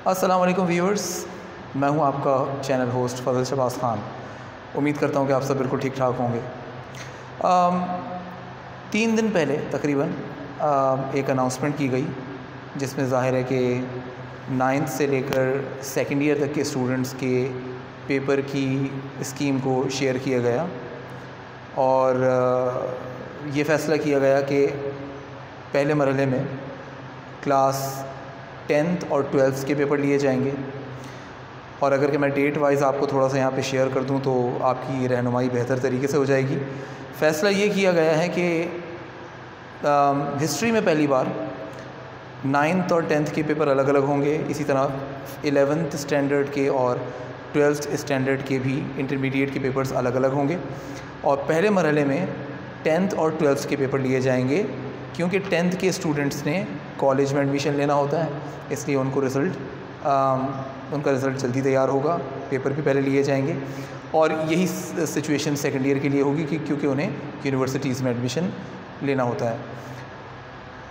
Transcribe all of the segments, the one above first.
अस्सलाम वालेकुम व्यूअर्स, मैं हूं आपका चैनल होस्ट फजल शहबाज ख़ान। उम्मीद करता हूं कि आप सब बिल्कुल ठीक ठाक होंगे। 3 दिन पहले तकरीबन एक अनाउंसमेंट की गई जिसमें ज़ाहिर है कि 9th से लेकर 2nd ईयर तक के स्टूडेंट्स के पेपर की स्कीम को शेयर किया गया और ये फ़ैसला किया गया कि पहले मरहले में क्लास 10th और 12th के पेपर लिए जाएंगे। और अगर कि मैं डेट वाइज़ आपको थोड़ा सा यहाँ पे शेयर कर दूँ तो आपकी रहनुमाई बेहतर तरीके से हो जाएगी। फ़ैसला ये किया गया है कि हिस्ट्री में पहली बार 9th और 10th के पेपर अलग अलग होंगे। इसी तरह 11th स्टैंडर्ड के और 12th स्टैंडर्ड के भी इंटरमीडिएट के पेपर्स अलग अलग होंगे। और पहले मरहले में 10th और 12th के पेपर लिए जाएंगे क्योंकि 10th के स्टूडेंट्स ने कॉलेज में एडमिशन लेना होता है, इसलिए उनका रिज़ल्ट जल्दी तैयार होगा, पेपर भी पहले लिए जाएंगे। और यही सिचुएशन 2nd ईयर के लिए होगी क्योंकि उन्हें यूनिवर्सिटीज़ में एडमिशन लेना होता है।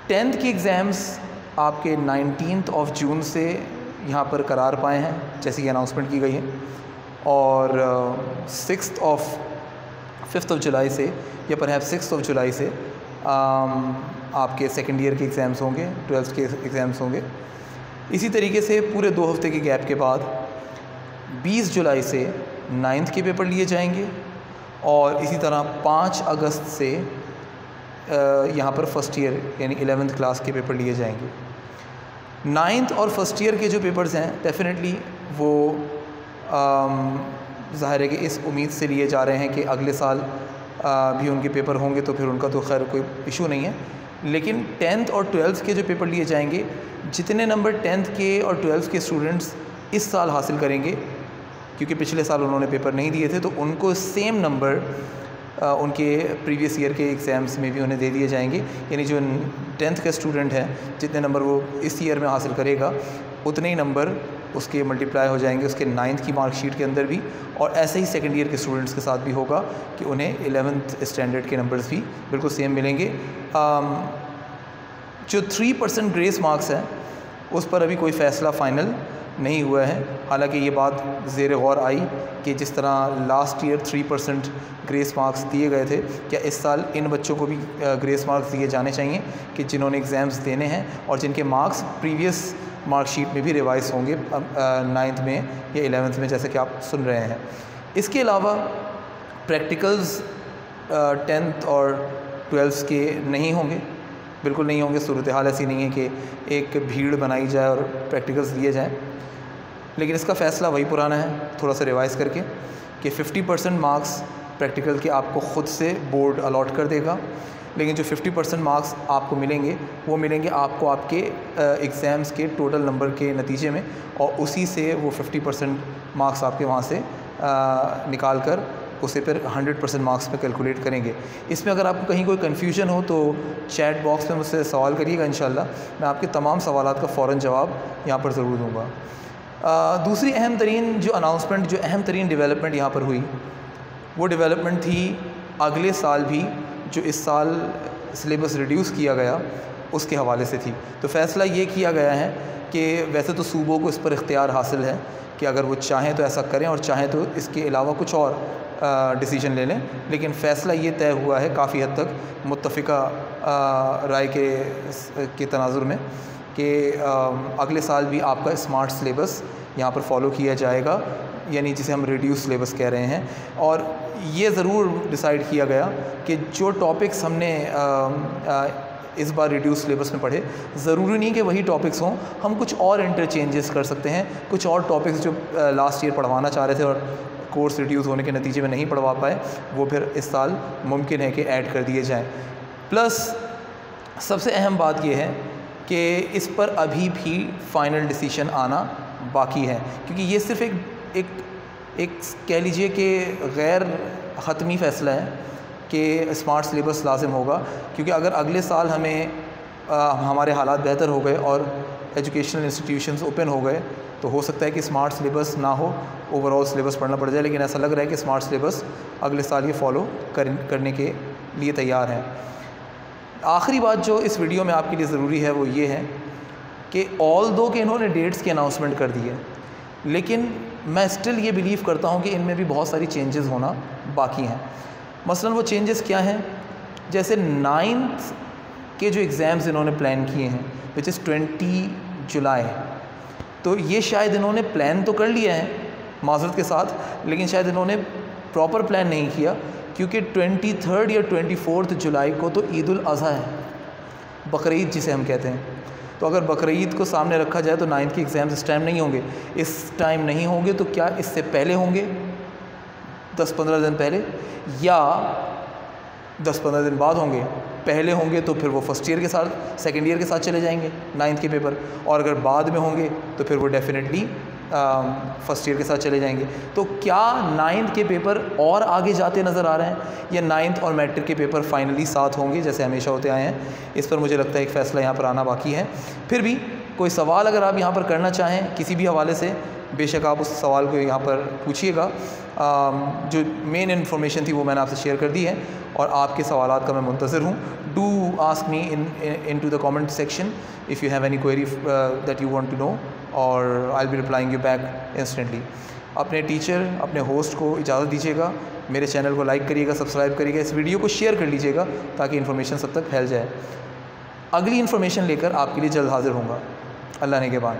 10th के एग्ज़ाम्स आपके 19 जून से यहाँ पर करार पाए हैं, जैसे कि अनाउंसमेंट की गई है। और 5th जुलाई से या परहैप्स 6th जुलाई से आपके 2nd ईयर के एग्ज़ाम्स होंगे, 12th के एग्ज़ाम्स होंगे। इसी तरीके से पूरे 2 हफ्ते के गैप के बाद 20 जुलाई से 9th के पेपर लिए जाएंगे और इसी तरह 5 अगस्त से यहाँ पर फर्स्ट ईयर यानी 11th क्लास के पेपर लिए जाएंगे। 9th और फर्स्ट ईयर के जो पेपर्स हैं डेफिनेटली वो ज़ाहिर है कि इस उम्मीद से लिए जा रहे हैं कि अगले साल भी उनके पेपर होंगे, तो फिर उनका तो खैर कोई इशू नहीं है। लेकिन 10th और 12th के जो पेपर लिए जाएंगे, जितने नंबर 10th के और 12th के स्टूडेंट्स इस साल हासिल करेंगे, क्योंकि पिछले साल उन्होंने पेपर नहीं दिए थे, तो उनको सेम नंबर उनके प्रीवियस ईयर के एग्ज़ाम्स में भी उन्हें दे दिए जाएंगे। यानी जो 10th का स्टूडेंट है, जितने नंबर वो इस ईयर में हासिल करेगा उतने ही नंबर उसके मल्टीप्लाई हो जाएंगे उसके 9th की मार्कशीट के अंदर भी। और ऐसे ही 2nd ईयर के स्टूडेंट्स के साथ भी होगा कि उन्हें 11th स्टैंडर्ड के नंबर्स भी बिल्कुल सेम मिलेंगे। जो 3% ग्रेस मार्क्स है उस पर अभी कोई फ़ैसला फ़ाइनल नहीं हुआ है। हालांकि ये बात ज़ेर गौर आई कि जिस तरह लास्ट ईयर 3% ग्रेस मार्क्स दिए गए थे, क्या इस साल इन बच्चों को भी ग्रेस मार्क्स दिए जाने चाहिए कि जिन्होंने एग्ज़ाम्स देने हैं और जिनके मार्क्स प्रीवियस मार्कशीट में भी रिवाइज़ होंगे 9th में या 11th में, जैसे कि आप सुन रहे हैं। इसके अलावा प्रैक्टिकल्स 10th और 12th के नहीं होंगे, बिल्कुल नहीं होंगे। सूरत हाल ऐसी नहीं है कि एक भीड़ बनाई जाए और प्रैक्टिकल्स दिए जाएं। लेकिन इसका फ़ैसला वही पुराना है, थोड़ा सा रिवाइज़ करके, कि 50% मार्क्स प्रैक्टिकल के आपको ख़ुद से बोर्ड अलॉट कर देगा। लेकिन जो 50% मार्क्स आपको मिलेंगे वो मिलेंगे आपको आपके एग्ज़ाम्स के टोटल नंबर के नतीजे में, और उसी से वो 50% मार्क्स आपके वहाँ से निकाल कर उसे फिर 100% मार्क्स पे कैलकुलेट करेंगे। इसमें अगर आपको कहीं कोई कन्फ्यूजन हो तो चैट बॉक्स में मुझसे सवाल करिएगा, इंशाल्लाह मैं आपके तमाम सवालात का फ़ौरन जवाब यहाँ पर ज़रूर दूँगा। दूसरी अहम तरीन जो अनाउंसमेंट, जो अहम तरीन डेवलपमेंट यहाँ पर हुई, वो डेवलपमेंट थी अगले साल भी जो इस साल सिलेबस रिड्यूस किया गया उसके हवाले से थी। तो फ़ैसला ये किया गया है कि वैसे तो सूबों को इस पर इख्तियार हासिल है कि अगर वो चाहें तो ऐसा करें और चाहें तो इसके अलावा कुछ और डिसीजन ले लें, लेकिन फ़ैसला ये तय हुआ है काफ़ी हद तक मुत्तफ़िका राय के तनाजुर में कि अगले साल भी आपका स्मार्ट सिलेबस यहाँ पर फॉलो किया जाएगा, यानी जिसे हम रिड्यूस सिलेबस कह रहे हैं। और ये ज़रूर डिसाइड किया गया कि जो टॉपिक्स हमने इस बार रिड्यूस सिलेबस में पढ़े, ज़रूरी नहीं कि वही टॉपिक्स हों, हम कुछ और इंटरचेंजेस कर सकते हैं। कुछ और टॉपिक्स जो लास्ट ईयर पढ़वाना चाह रहे थे और कोर्स रिड्यूस होने के नतीजे में नहीं पढ़वा पाए, वो फिर इस साल मुमकिन है कि ऐड कर दिए जाएँ। प्लस सबसे अहम बात यह है कि इस पर अभी भी फ़ाइनल डिसीजन आना बाकी है, क्योंकि ये सिर्फ़ एक कह लीजिए कि गैर ख़त्मी फ़ैसला है कि स्मार्ट सिलेबस लाजिम होगा। क्योंकि अगर अगले साल हमारे हालात बेहतर हो गए और एजुकेशनल इंस्टीट्यूशंस ओपन हो गए, तो हो सकता है कि स्मार्ट सिलेबस ना हो, ओवरऑल सिलेबस पढ़ना पड़ जाए। लेकिन ऐसा लग रहा है कि स्मार्ट सिलेबस अगले साल ये फ़ॉलो करने के लिए तैयार हैं। आखिरी बात जो इस वीडियो में आपके लिए ज़रूरी है वो ये है कि ऑल दो कि इन्होंने डेट्स की अनाउंसमेंट कर दी है, लेकिन मैं स्टिल ये बिलीव करता हूँ कि इनमें भी बहुत सारी चेंजेस होना बाकी हैं। मसलन वो चेंजेस क्या हैं, जैसे 9th के जो एग्ज़ाम्स इन्होंने प्लान किए हैं विच इज़ 20 जुलाई, तो ये शायद इन्होंने प्लान तो कर लिया है माज़रत के साथ, लेकिन शायद इन्होंने प्रॉपर प्लान नहीं किया, क्योंकि 23 या 24 जुलाई को तो ईद उल अज़हा है, बकरीद जिसे हम कहते हैं। तो अगर बकरीद को सामने रखा जाए तो 9th के एग्ज़ाम्स इस टाइम नहीं होंगे। इस टाइम नहीं होंगे तो क्या इससे पहले होंगे, 10-15 दिन पहले, या 10-15 दिन बाद होंगे? पहले होंगे तो फिर वो फर्स्ट ईयर के साथ, सेकेंड ईयर के साथ चले जाएंगे 9th के पेपर, और अगर बाद में होंगे तो फिर वो डेफिनेटली फर्स्ट ईयर के साथ चले जाएंगे। तो क्या 9th के पेपर और आगे जाते नज़र आ रहे हैं, या 9th और मैट्रिक के पेपर फाइनली साथ होंगे जैसे हमेशा होते आए हैं? इस पर मुझे लगता है एक फ़ैसला यहाँ पर आना बाकी है। फिर भी कोई सवाल अगर आप यहाँ पर करना चाहें किसी भी हवाले से, बेशक आप उस सवाल को यहाँ पर पूछिएगा। जो मेन इन्फॉर्मेशन थी वो मैंने आपसे शेयर कर दी है, और आपके सवालात का मैं मुंतज़िर हूँ। Do ask me in to the comment section if you have any query that you want to know, और I will be replying you back instantly. अपने टीचर, अपने होस्ट को इजाज़त दीजिएगा, मेरे चैनल को लाइक करिएगा, सब्सक्राइब करिएगा, इस वीडियो को शेयर कर लीजिएगा ताकि इन्फॉर्मेशन सब तक फैल जाए। अगली इन्फॉर्मेशन लेकर आपके लिए जल्द हाज़िर होऊंगा। अल्लाह ने के बाद।